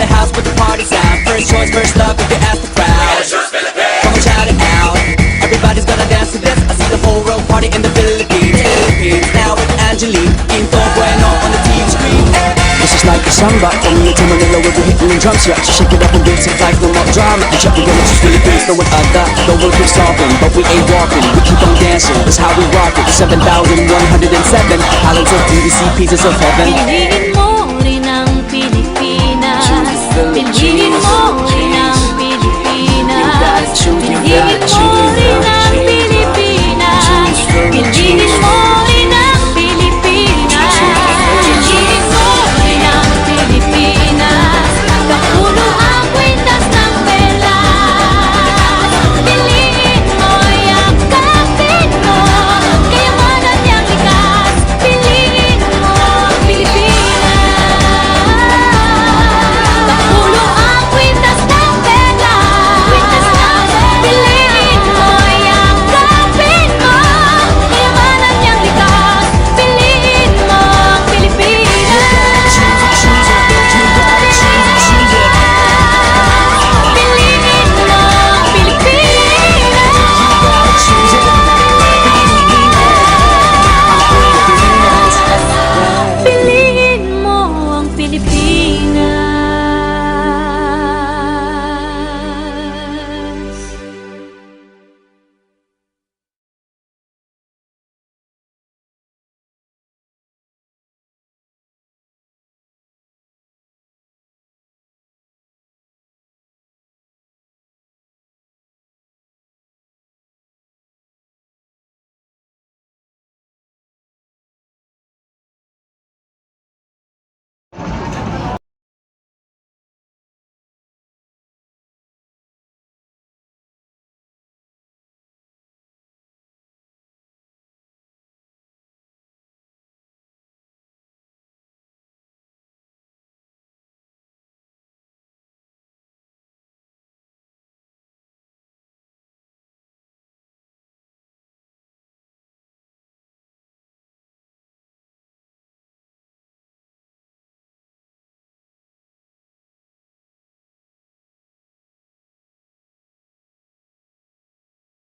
the house with the party sound. First choice, first love, if you ask the crowd. Come on, shout it out. Everybody's gonna dance to this. I see the whole world party in the Philippines. Now with Angelique, Quinto Bueno on the TV screen. This is like a samba. From here to Manila, we'll be hitting the drum set. So shake it up and dance it like no more drama. And check the gonna choose Philippines, no one other. The world keeps talking, but we ain't walking. We keep on dancing, that's how we rock it. 7,107 islands of BBC, pieces of heaven. Piliin mo rin ang Pilipinas. Piliin mo rin ang Pilipinas.